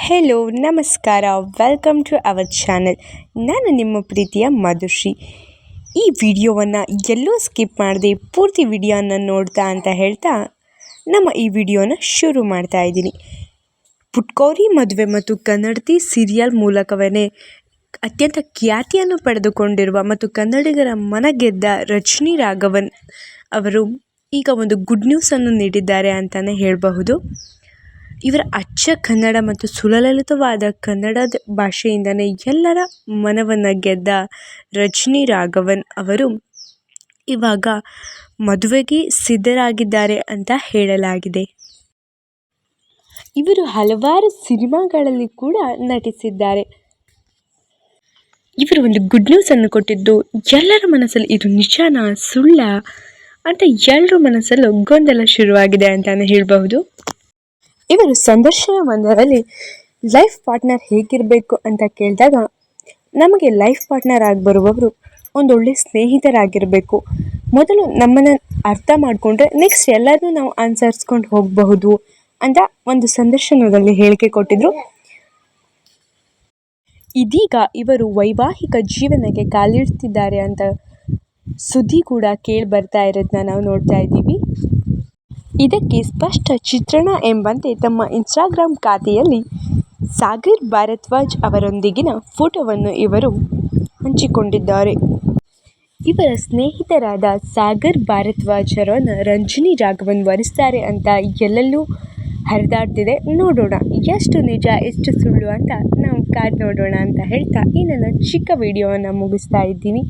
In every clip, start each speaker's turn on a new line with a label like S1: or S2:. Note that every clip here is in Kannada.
S1: ಹೆಲೋ ನಮಸ್ಕಾರ, ವೆಲ್ಕಮ್ ಟು ಅವರ್ ಚಾನಲ್. ನಾನು ನಿಮ್ಮ ಪ್ರೀತಿಯ ಮಧುಶ್ರೀ. ಈ ವಿಡಿಯೋವನ್ನು ಎಲ್ಲೂ ಸ್ಕಿಪ್ ಮಾಡದೆ ಪೂರ್ತಿ ವಿಡಿಯೋನ ನೋಡ್ತಾ ಅಂತ ಹೇಳ್ತಾ ನಮ್ಮ ಈ ವಿಡಿಯೋನ ಶುರು ಮಾಡ್ತಾ ಇದ್ದೀನಿ. ಪುಟ್ಕೌರಿ ಮದುವೆ ಮತ್ತು ಕನ್ನಡತಿ ಸೀರಿಯಲ್ ಮೂಲಕವೇ ಅತ್ಯಂತ ಖ್ಯಾತಿಯನ್ನು ಪಡೆದುಕೊಂಡಿರುವ ಮತ್ತು ಕನ್ನಡಿಗರ ಮನ ಗೆದ್ದ ರಜನಿ ರಾಘವನ್ ಅವರು ಈಗ ಒಂದು ಗುಡ್ ನ್ಯೂಸನ್ನು ನೀಡಿದ್ದಾರೆ ಅಂತಲೇ ಹೇಳಬಹುದು. ಇವರ ಅಚ್ಚ ಕನ್ನಡ ಮತ್ತು ಸುಲಲಿತವಾದ ಕನ್ನಡದ ಭಾಷೆಯಿಂದಲೇ ಎಲ್ಲರ ಮನವನ್ನು ಗೆದ್ದ ರಜನಿ ರಾಘವನ್ ಅವರು ಇವಾಗ ಮದುವೆಗೆ ಸಿದ್ಧರಾಗಿದ್ದಾರೆ ಅಂತ ಹೇಳಲಾಗಿದೆ. ಇವರು ಹಲವಾರು ಸಿನಿಮಾಗಳಲ್ಲಿ ಕೂಡ ನಟಿಸಿದ್ದಾರೆ. ಇವರು ಒಂದು ಗುಡ್ ನ್ಯೂಸನ್ನು ಕೊಟ್ಟಿದ್ದು ಎಲ್ಲರ ಮನಸ್ಸಲ್ಲಿ ಇದು ನಿಜನಾ ಸುಳ್ಳ ಅಂತ ಎಲ್ಲರ ಮನಸ್ಸಲ್ಲೂ ಗೊಂದಲ ಶುರುವಾಗಿದೆ ಅಂತಲೇ ಹೇಳಬಹುದು. ಇವರು ಸಂದರ್ಶನವೊಂದರಲ್ಲಿ ಲೈಫ್ ಪಾರ್ಟ್ನರ್ ಹೇಗಿರಬೇಕು ಅಂತ ಕೇಳಿದಾಗ, ನಮಗೆ ಲೈಫ್ ಪಾರ್ಟ್ನರ್ ಆಗಿ ಬರುವವರು ಒಂದೊಳ್ಳೆ ಸ್ನೇಹಿತರಾಗಿರಬೇಕು. ಮೊದಲು ನಮ್ಮನ್ನು ಅರ್ಥ ಮಾಡಿಕೊಂಡ್ರೆ ನೆಕ್ಸ್ಟ್ ಎಲ್ಲದನ್ನೂ ನಾವು ಅನುಸರಿಸ್ಕೊಂಡು ಹೋಗಬಹುದು ಅಂತ ಒಂದು ಸಂದರ್ಶನದಲ್ಲಿ ಹೇಳಿಕೆ ಕೊಟ್ಟಿದ್ರು. ಇದೀಗ ಇವರು ವೈವಾಹಿಕ ಜೀವನಕ್ಕೆ ಕಾಲಿಡ್ತಿದ್ದಾರೆ ಅಂತ ಸುದ್ದಿ ಕೂಡ ಕೇಳಿ ಬರ್ತಾ ಇರೋದನ್ನ ನಾವು ನೋಡ್ತಾ ಇದ್ದೀವಿ. ಇದಕ್ಕೆ ಸ್ಪಷ್ಟ ಚಿತ್ರಣ ಎಂಬಂತೆ ತಮ್ಮ ಇನ್ಸ್ಟಾಗ್ರಾಮ್ ಖಾತೆಯಲ್ಲಿ ಸಾಗರ್ ಭಾರದ್ವಾಜ್ ಅವರೊಂದಿಗಿನ ಫೋಟೋವನ್ನು ಇವರು ಹಂಚಿಕೊಂಡಿದ್ದಾರೆ. ಇವರ ಸ್ನೇಹಿತರಾದ ಸಾಗರ್ ಭಾರದ್ವಾಜರನ್ನು ರಜನಿ ರಾಘವನ್ ವರಿಸ್ತಾರೆ ಅಂತ ಎಲ್ಲೆಲ್ಲೂ ಹರಿದಾಡ್ತಿದೆ. ನೋಡೋಣ ಎಷ್ಟು ನಿಜ ಎಷ್ಟು ಸುಳ್ಳು ಅಂತ ನಾವು ಕಾದು ನೋಡೋಣ ಅಂತ ಹೇಳ್ತಾ ಈ ನನ್ನ ಚಿಕ್ಕ ವಿಡಿಯೋವನ್ನು ಮುಗಿಸ್ತಾ ಇದ್ದೀನಿ.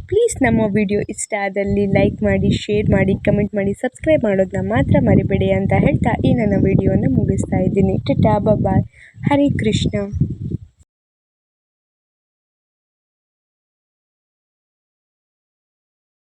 S1: ಪ್ಲೀಸ್ ನಮ್ಮ ವಿಡಿಯೋ ಇಷ್ಟ ಆದಲ್ಲಿ ಲೈಕ್ ಮಾಡಿ, ಶೇರ್ ಮಾಡಿ, ಕಮೆಂಟ್ ಮಾಡಿ, ಸಬ್ಸ್ಕ್ರೈಬ್ ಮಾಡೋದನ್ನ ಮಾತ್ರ ಮರಿಬೇಡಿ ಅಂತ ಹೇಳ್ತಾ ಈ ನನ್ನ ವಿಡಿಯೋನ ಮುಗಿಸ್ತಾ ಇದ್ದೀನಿ. ಟಾಟಾ ಬಾಯ್, ಹರೇ ಕೃಷ್ಣ.